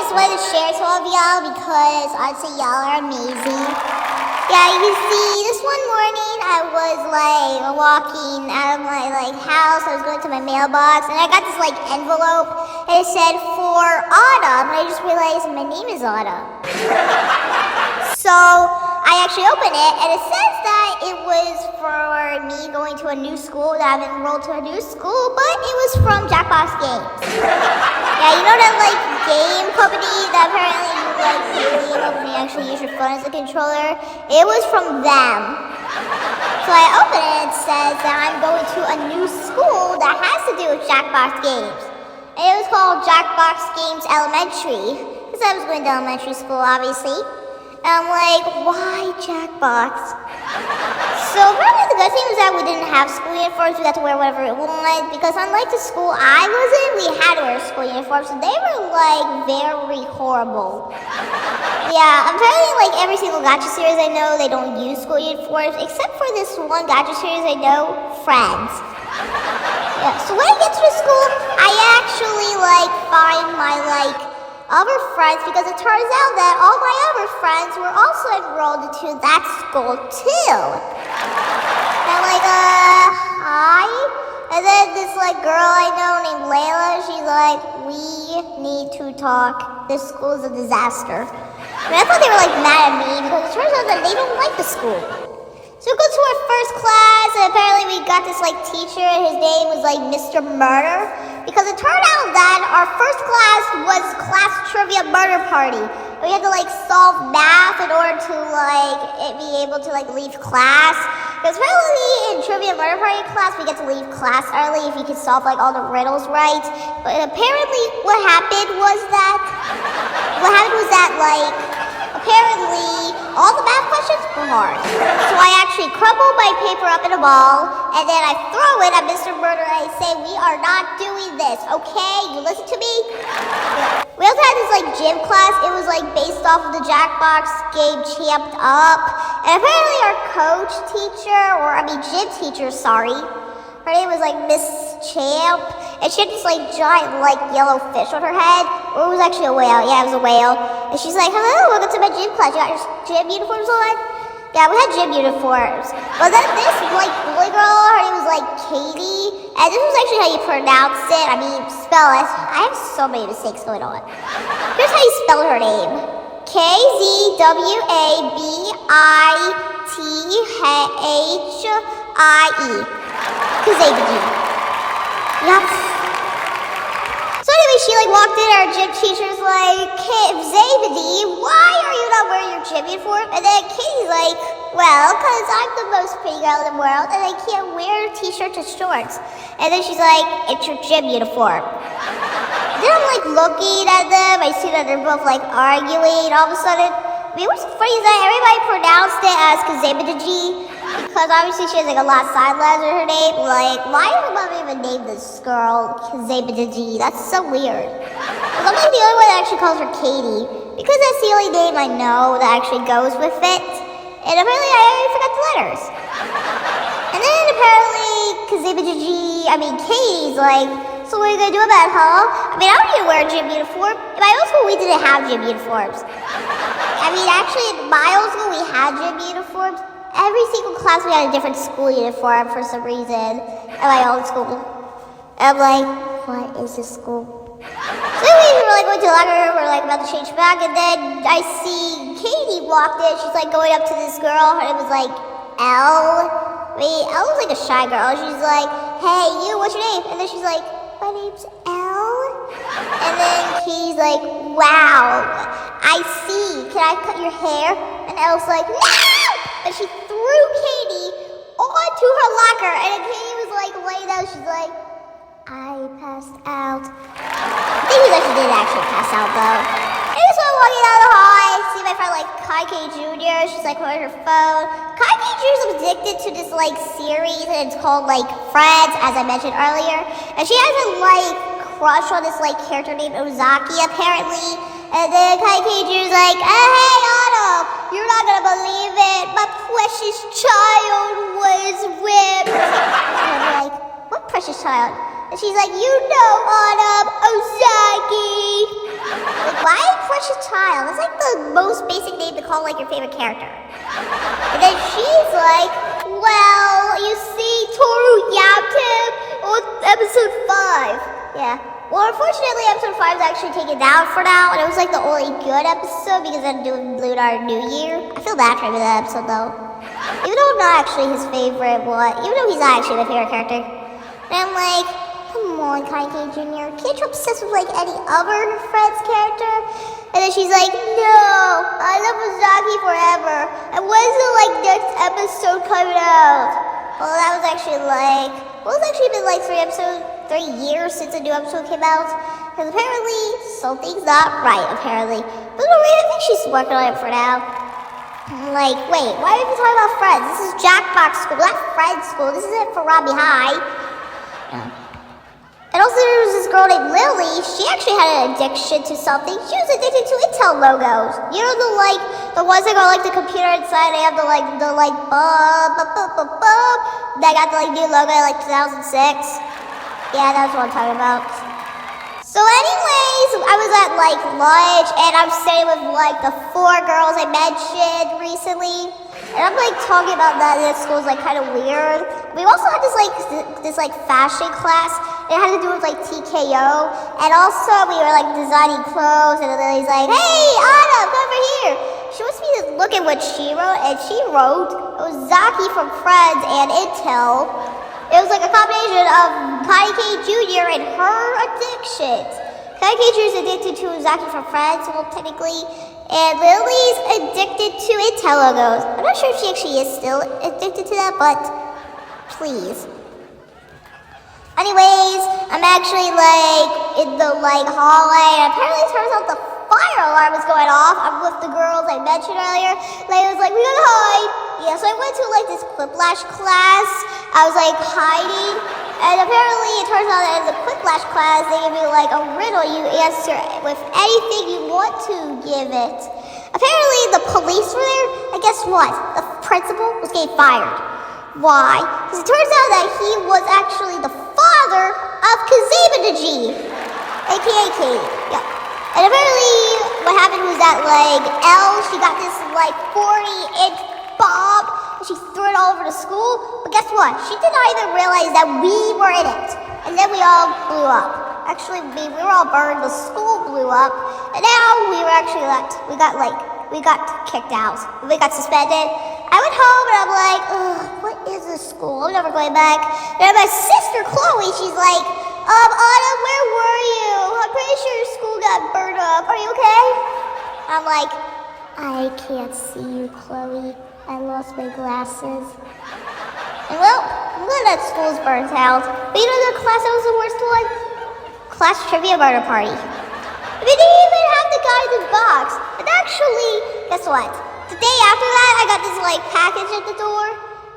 just wanted to share to all of y'all because I'd say y'all are amazing. Yeah, you see, this one morning I was walking out of my house. I was going to my mailbox and I got this envelope and it said for Autumn. And I just realized my name is Autumn. So I actually opened it and it says that it was for me going to a new school, that I've enrolled to a new school, but it was from Jackbox Games. Yeah, you know that game company that apparently when you actually use your phone as a controller? It was from them. So I open it and it says that I'm going to a new school that has to do with Jackbox Games. And it was called Jackbox Games Elementary, because I was going to elementary school, obviously. And I'm like, why Jackbox? So apparently the good thing was that we didn't have school uniforms. We got to wear whatever we wanted, because unlike the school I was in, we had to wear school uniforms, so they were very horrible. Yeah, apparently every single gacha series I know, they don't use school uniforms, except for this one gacha series I know, Friends. Yeah, so when I get to the school, I actually find my other friends, because it turns out that all my other friends were also enrolled into that school too. And I'm like, hi? And then this girl I know named Layla, she's like, we need to talk. This school's a disaster. I mean, I thought they were mad at me because it turns out that they don't like the school. So we go to our first class, and apparently we got this teacher, and his name was Mr. Murder, because it turned out that our first class was class trivia murder party. And we had to solve math in order to be able to leave class. Because apparently in trivia murder party class, we get to leave class early if you can solve all the riddles right. But apparently what happened was that apparently all the math questions were hard. So I actually crumble my paper up in a ball, and then I throw it at Mr. Murder and I say, we are not doing this, okay? You listen to me? We also had this gym class. It was based off of the Jackbox game Champed Up. And apparently our gym teacher, sorry. Her name was Miss Champ, and she had this giant yellow fish on her head. Or it was actually a whale. Yeah, it was a whale. And she's like, hello, welcome to my gym class. You got your gym uniforms on? Yeah, we had gym uniforms. But then this boy girl, her name was Katie, and this was actually how you pronounce it. I mean, spell it. I have so many mistakes going on. Here's how you spell her name. Kwabitchie. Kazabiji. Yep. So anyway, she walked in, our gym teacher's like, Zabidi, why are you not wearing your gym uniform? And then Katie's like, well, because I'm the most pretty girl in the world and I can't wear t-shirts and shorts. And then she's like, it's your gym uniform. And then I'm looking at them, I see that they're both arguing. All of a sudden, I mean, what's funny is that everybody pronounced it as Kazabiji, because obviously she has a lot of side letters in her name. Why did her mom even name this girl Kazabiji? That's so weird. I'm the only one that actually calls her Katie, because that's the only name I know that actually goes with it. And apparently I already forgot the letters. And then apparently Katie's so what are you gonna do about it, huh? I mean, I don't even wear a gym uniform. In my old school, we didn't have gym uniforms. I mean, actually, in my old school, we had gym uniforms. Every single class, we had a different school uniform for some reason at my old school. And I'm like, what is this school? So anyways, we were going to the locker room, we're about to change back, and then I see Katie walked in. She's going up to this girl. Her name was Elle. I mean, Elle was a shy girl. She's like, hey, you, what's your name? And then she's like, my name's Elle. And then Katie's like, wow, I see. Can I cut your hair? And Elle's like, no! And she threw Katie onto her locker. And then Katie was laying down. She's like, I passed out. I think she didn't actually pass out though. And so I'm walking down the hall. I see my friend Kaike Jr. She's holding her phone. Kaike Jr. is addicted to this series, and it's called Friends, as I mentioned earlier. And she has a crush on this character named Ozaki apparently. And then Kaike Jr. is like, hey Otto, you're not gonna believe it. My precious child was ripped. And I'm like, what precious child? And she's like, you know, Autumn, Ozaki. What? Kyle. It's like the most basic name to call like your favorite character. And then she's like, well, you see, Toru yapped him on episode 5. Yeah. Well, unfortunately, episode 5 is actually taken down for now, and it was like the only good episode because I'm doing Lunar New Year. I feel bad for him in that episode though. Even though I'm not actually his favorite one, even though he's not actually my favorite character. And I'm like, come on, Kaike Jr., can't you obsess with like any other friend's character? And then she's like, no, I love Ozaki forever. And when's the like next episode coming out? Well, that was actually like, well, it's actually been like 3 years since a new episode came out. Because apparently something's not right, apparently. But no, I think she's working on it for now. I'm like, wait, why are we talking about friends? This is Jackbox School, not Friends School. This isn't for Robbie High. Yeah. And also there was this girl named Lily. She actually had an addiction to something. She was addicted to Intel logos. You know the ones that go like the computer inside. They have the bum. They got the new logo in like 2006. Yeah, that's what I'm talking about. So anyways, I was at like lunch and I'm sitting with like the 4 girls I mentioned recently. And I'm like talking about that this school is like kind of weird. We also had this fashion class. It had to do with like TKO. And also we were like designing clothes and then he's like, hey Anna, come over here. She wants me to look at what she wrote, and she wrote Ozaki from Friends and Intel. It was like a combination of Kaike Jr. and her addictions. Kaike Jr. is addicted to Ozaki from Friends, well technically. And Lily's addicted to Intel logos. I'm not sure if she actually is still addicted to that, but please. Anyways, I'm actually like in the hallway, and apparently it turns out the fire alarm is going off. I'm with the girls I mentioned earlier. Layla was like, we gotta hide. Yeah, so I went to like this quiplash class. I was like hiding, and apparently it turns out that in the quiplash class they give you like a riddle. You answer with anything you want to give it. Apparently the police were there, and guess what? The principal was getting fired. Why? Because it turns out that he was actually the father of Kazeba aka Katie. Yeah. And apparently what happened was that like Elle, she got this like 40-inch bomb and she threw it all over the school. But guess what? She did not even realize that we were in it. And then we all blew up. Actually, we were all burned, the school blew up, and now we were actually left. We got kicked out. We got suspended. I went home and I'm like, ugh, what is this school? I'm never going back. And my sister Chloe, she's like, Anna, where were you? I'm pretty sure your school got burned up. Are you okay? I'm like, I can't see you, Chloe. I lost my glasses. And well, I'm glad that school's burnt out. But you know the class that was the worst one? Class trivia murder party. We didn't even have the guy in the box. And actually, guess what? The day after that, I got this like package at the door.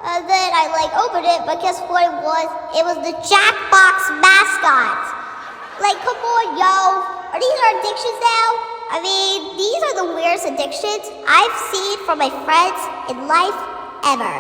And then I like opened it, but guess what it was? It was the Jackbox mascot. Like, come on, yo. Are these our addictions now? I mean, these are the weirdest addictions I've seen from my friends in life ever.